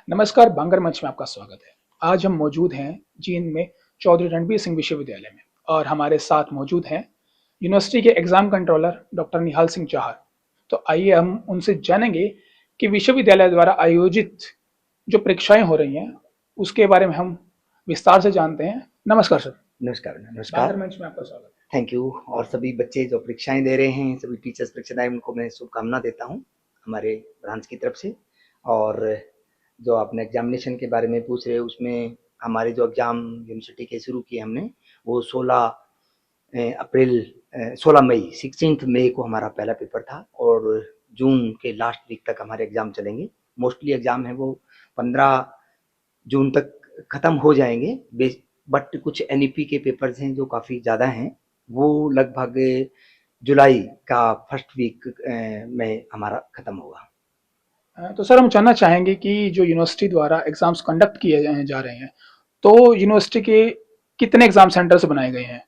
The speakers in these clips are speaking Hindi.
नमस्कार, बांगर मंच में आपका स्वागत है। आज हम मौजूद हैं जींद में चौधरी रणबीर सिंह विश्वविद्यालय में और हमारे साथ मौजूद हैं यूनिवर्सिटी के एग्जाम कंट्रोलर डॉक्टर निहाल सिंह चाहर। तो आइए हम उनसे जानेंगे कि विश्वविद्यालय द्वारा आयोजित जो परीक्षाएं हो रही हैं उसके बारे में हम विस्तार से जानते हैं। नमस्कार सर। नमस्कार बांगर नमस्कार। मंच में आपका स्वागत थैंक यू। और सभी बच्चे जो परीक्षाएं दे रहे हैं, सभी टीचर्स परीक्षाएं, उनको मैं शुभकामना देता हूं हमारे ब्रांच की तरफ से। और जो आपने एग्जामिनेशन के बारे में पूछ रहे हैं, उसमें हमारे जो एग्जाम यूनिवर्सिटी के शुरू किए हमने, वो 16 मई 16 मई को हमारा पहला पेपर था और जून के लास्ट वीक तक हमारे एग्जाम चलेंगे। मोस्टली एग्जाम है वो 15 जून तक खत्म हो जाएंगे। बट कुछ एनईपी के पेपर्स हैं जो काफ़ी ज़्यादा हैं, वो लगभग जुलाई का फर्स्ट वीक में हमारा खत्म होगा। है। तो सर हम जानना चाहेंगे कि जो यूनिवर्सिटी द्वारा एग्जाम्स कंडक्ट किए जा रहे हैं तो यूनिवर्सिटी के कितने एग्जाम सेंटर्स बनाए गए हैं?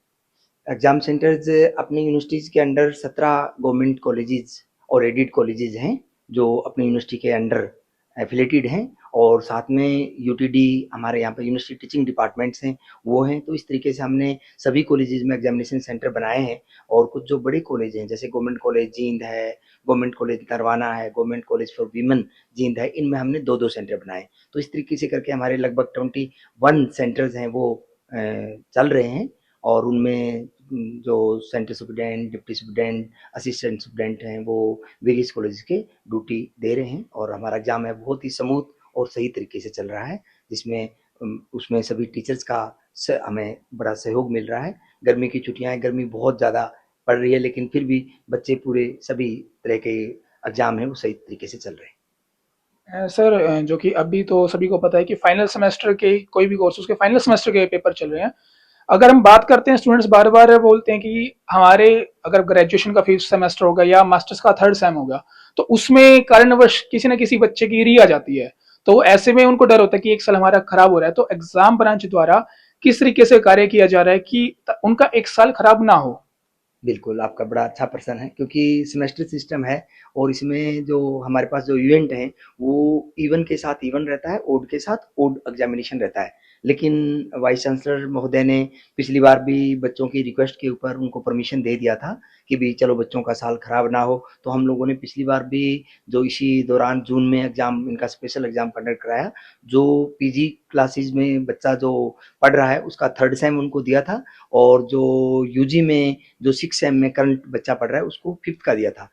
एग्जाम सेंटर्स अपनी यूनिवर्सिटीज़ के अंडर 17 गवर्नमेंट कॉलेजेस और एडिड कॉलेजेस हैं जो अपनी यूनिवर्सिटी के अंडर एफिलेटेड हैं। और साथ में यूटीडी, हमारे यहाँ पर यूनिवर्सिटी टीचिंग डिपार्टमेंट्स हैं, वो हैं। तो इस तरीके से हमने सभी कॉलेजेस में एग्जामिनेशन सेंटर बनाए हैं। और कुछ जो बड़े कॉलेज हैं, जैसे गवर्नमेंट कॉलेज जींद है, गवर्नमेंट कॉलेज नरवाना है, government college for women Jind है, इनमें हमने दो दो सेंटर बनाए। तो इस तरीके से करके हमारे लगभग 21 सेंटर्स हैं वो चल रहे हैं। और उनमें जो centre superintendent, deputy superintendent, assistant superintendent हैं, वो वेरियस कॉलेज के ड्यूटी दे रहे हैं। और हमारा एग्जाम है बहुत ही स्मूथ और सही तरीके से चल रहा है, जिसमें उसमें सभी टीचर्स का हमें बड़ा सहयोग मिल रहा है। गर्मी की छुट्टियां हैं, गर्मी बहुत ज़्यादा पड़ रही है, लेकिन फिर भी बच्चे पूरे सभी तरह के एग्जाम हैं वो सही तरीके से चल रहे हैं। सर जो कि अभी तो सभी को पता है कि फाइनल सेमेस्टर के कोई भी कोर्स उसके फाइनल सेमेस्टर के पेपर चल रहे हैं। अगर हम बात करते हैं, स्टूडेंट्स बार बार बोलते हैं कि हमारे अगर ग्रेजुएशन का फिफ्थ सेमेस्टर होगा या मास्टर्स का थर्ड सेम होगा तो उसमें कारणवश किसी न किसी बच्चे की री आ जाती है। तो ऐसे में उनको डर होता है कि एक साल हमारा खराब हो रहा है। तो एग्जाम ब्रांच द्वारा किस तरीके से कार्य किया जा रहा है कि उनका एक साल खराब ना हो? बिल्कुल, आपका बड़ा अच्छा प्रश्न है, क्योंकि सेमेस्टर सिस्टम है और इसमें जो हमारे पास जो इवेंट हैं, वो इवन के साथ इवन रहता है, ओड के साथ ओड एग्जामिनेशन रहता है। लेकिन वाइस चांसलर महोदय ने पिछली बार भी बच्चों की रिक्वेस्ट के ऊपर उनको परमिशन दे दिया था कि भी चलो बच्चों का साल खराब ना हो। तो हम लोगों ने पिछली बार भी जो इसी दौरान जून में एग्जाम, इनका स्पेशल एग्जाम कंडक्ट कराया। जो पीजी क्लासेस में बच्चा जो पढ़ रहा है उसका थर्ड सेम उनको दिया था, और जो यूजी में जो 6 सेम में करंट बच्चा पढ़ रहा है उसको फिफ्थ का दिया था।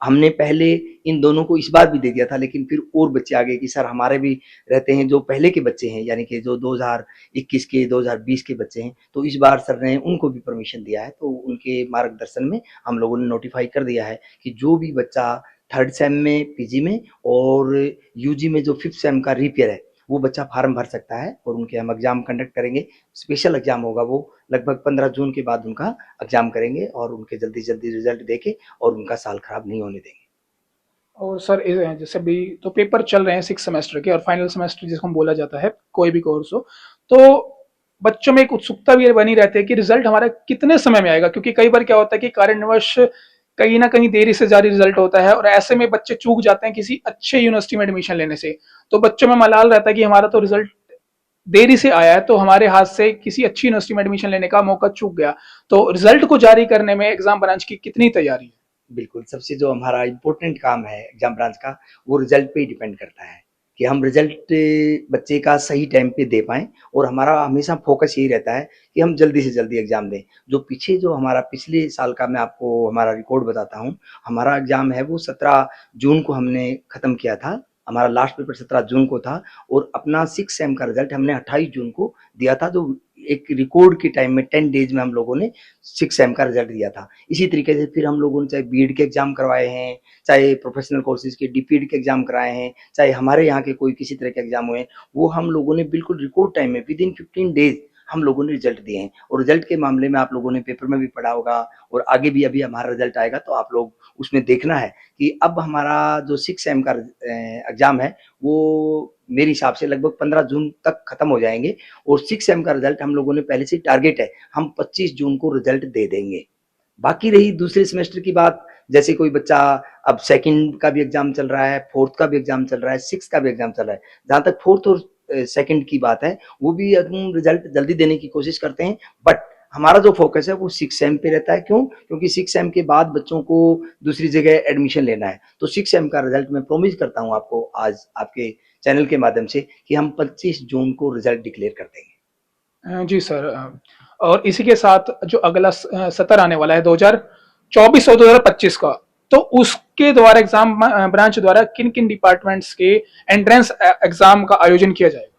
हमने पहले इन दोनों को इस बार भी दे दिया था, लेकिन फिर और बच्चे आ गए कि सर हमारे भी रहते हैं जो पहले के बच्चे हैं, यानी कि जो 2021 के 2020 के बच्चे हैं, तो इस बार सर ने उनको भी परमिशन दिया है। तो उनके मार्गदर्शन में हम लोगों ने नोटिफाई कर दिया है कि जो भी बच्चा थर्ड सेम में पीजी में और यूजी में जो फिफ्थ सेम का रीपेयर है, वो बच्चा फार्म भर सकता है और उनके हम एग्जाम कंडक्ट करेंगे। स्पेशल एग्जाम होगा, वो लगभग 15 जून के बाद उनका एग्जाम करेंगे और उनके जल्दी जल्दी रिजल्ट देके और उनका साल खराब नहीं होने देंगे। और सर जैसे भी तो पेपर चल रहे हैं सिक्स सेमेस्टर के और फाइनल सेमेस्टर जिसको हम बोला जाता है कोई भी कोर्स हो, तो बच्चों में एक उत्सुकता भी बनी रहती है कि रिजल्ट हमारा कितने समय में आएगा, क्योंकि कई बार क्या होता है कि कारणवश कहीं ना कहीं देरी से जारी रिजल्ट होता है और ऐसे में बच्चे चूक जाते हैं किसी अच्छे यूनिवर्सिटी में एडमिशन लेने से। तो बच्चों में मलाल रहता है कि हमारा तो रिजल्ट देरी से आया है तो हमारे हाथ से किसी अच्छी यूनिवर्सिटी में एडमिशन लेने का मौका चूक गया। तो रिजल्ट को जारी करने में एग्जाम ब्रांच की कितनी तैयारी है? बिल्कुल, सबसे जो हमारा इम्पोर्टेंट काम है एग्जाम ब्रांच का, वो रिजल्ट पे ही डिपेंड करता है कि हम रिजल्ट बच्चे का सही टाइम पे दे पाएँ। और हमारा हमेशा फोकस यही रहता है कि हम जल्दी से जल्दी एग्जाम दें। जो पीछे जो हमारा पिछले साल का मैं आपको हमारा रिकॉर्ड बताता हूँ। हमारा एग्जाम है वो 17 जून को हमने खत्म किया था। हमारा लास्ट पेपर 17 जून को था और अपना 6 सेम का रिजल्ट हमने 28 जून को दिया था। जो एक रिकॉर्ड के टाइम में 10 डेज में हम लोगों ने 6 सेम का रिजल्ट दिया था। इसी तरीके से फिर हम लोगों ने चाहे बीएड के एग्जाम करवाए हैं, चाहे प्रोफेशनल कोर्सेज के डीपीएड के एग्जाम कराए हैं, चाहे हमारे यहाँ के कोई किसी तरह के एग्जाम हुए, वो हम लोगों ने बिल्कुल रिकॉर्ड टाइम में विद इन 15 डेज हम लोगों ने रिजल्ट दिए हैं। और रिजल्ट के मामले में आप लोगों ने पेपर में भी पढ़ा होगा और आगे भी अभी हमारा रिजल्ट आएगा तो आप लोग उसमें देखना है कि अब हमारा जो 6 सेम का एग्जाम है वो मेरे हिसाब से लगभग 15 जून तक खत्म हो जाएंगे। और 6 सेम का रिजल्ट हम लोगों ने पहले से टारगेट है, हम 25 जून को रिजल्ट दे देंगे। बाकी रही दूसरे सेमेस्टर की बात, जैसे कोई बच्चा अब सेकंड का भी एग्जाम चल रहा है, फोर्थ का भी एग्जाम चल रहा है, सिक्स का भी एग्जाम चल रहा है। जहाँ तक फोर्थ और सेकंड की बात है, वो भी हम रिजल्ट जल्दी देने की कोशिश करते हैं, बट हमारा जो फोकस है वो 6 सेम पे रहता है। क्यों? क्योंकि 6 सेम के बाद बच्चों को दूसरी जगह एडमिशन लेना है। तो 6 सेम का रिजल्ट मैं प्रॉमिस करता हूँ आपको आज आपके चैनल के माध्यम से कि हम 25 जून को रिजल्ट डिक्लेयर कर देंगे। जी सर, और इसी के साथ जो अगला सत्र आने वाला है 2024 और 2025 का, तो उसके द्वारा एग्जाम ब्रांच द्वारा किन किन डिपार्टमेंट्स के एंट्रेंस एग्जाम का आयोजन किया जाएगा?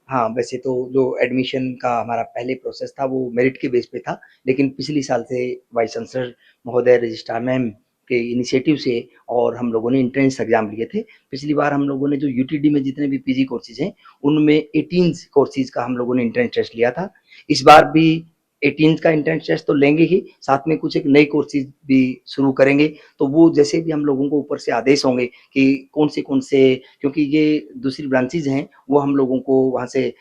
हाँ, वैसे तो जो एडमिशन का हमारा पहले प्रोसेस था वो मेरिट के बेस पे था, लेकिन पिछली साल से वाइस चांसलर महोदय, रजिस्ट्रार मैम के इनिशिएटिव से और हम लोगों ने एंट्रेंस एग्जाम लिए थे। पिछली बार हम लोगों ने जो यूटीडी में जितने भी पीजी कोर्सेज हैं, उनमें 18 कोर्सेज का हम लोगों ने एंट्रेंस टेस्ट लिया था। इस बार भी 18 का एंट्रेंस टेस्ट तो लेंगे ही, साथ में कुछ एक नए कोर्सेज भी शुरू करेंगे। तो वो जैसे भी हम लोगों को ऊपर से आदेश होंगे कि कौन से, क्योंकि ये दूसरी ब्रांचेज हैं, वो हम लोगों को वहाँ से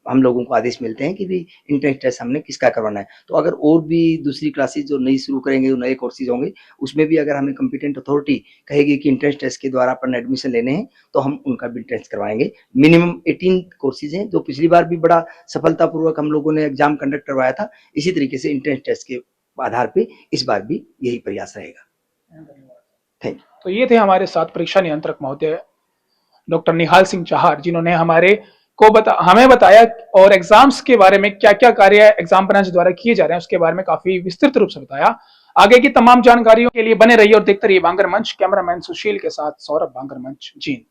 हम लोगों को आदेश मिलते हैं कि भी एंट्रेंस टेस्ट हमने किसका करवाना है। तो अगर और भी दूसरी क्लासेस जो नई शुरू करेंगे, जो नए कोर्सेज होंगे, उसमें भी अगर हमें कॉम्पिटेंट अथॉरिटी कहेगी कि एंट्रेंस टेस्ट के द्वारा अपन एडमिशन लेने हैं, तो हम उनका भी टेस्ट करवाएंगे। मिनिमम 18 कोर्सेज हैं, जो पिछली बार भी बड़ा सफलतापूर्वक हम लोगों ने एग्जाम कंडक्ट करवाया था। इसी तरीके से एंट्रेंस टेस्ट के आधार पे इस बार भी यही प्रयास रहेगा। Thank you. तो ये थे हमारे साथ परीक्षा नियंत्रक महोदय डॉक्टर निहाल सिंह चाहर, जिन्होंने हमें बताया और एग्जाम्स के बारे में क्या क्या कार्य एग्जाम ब्रांच द्वारा किए जा रहे हैं उसके बारे में काफी विस्तृत रूप से बताया। आगे की तमाम जानकारियों के लिए बने रहिए और देखते रहिए बांगर मंच। कैमरामैन सुशील के साथ सौरभ, बांगर मंच, जींद।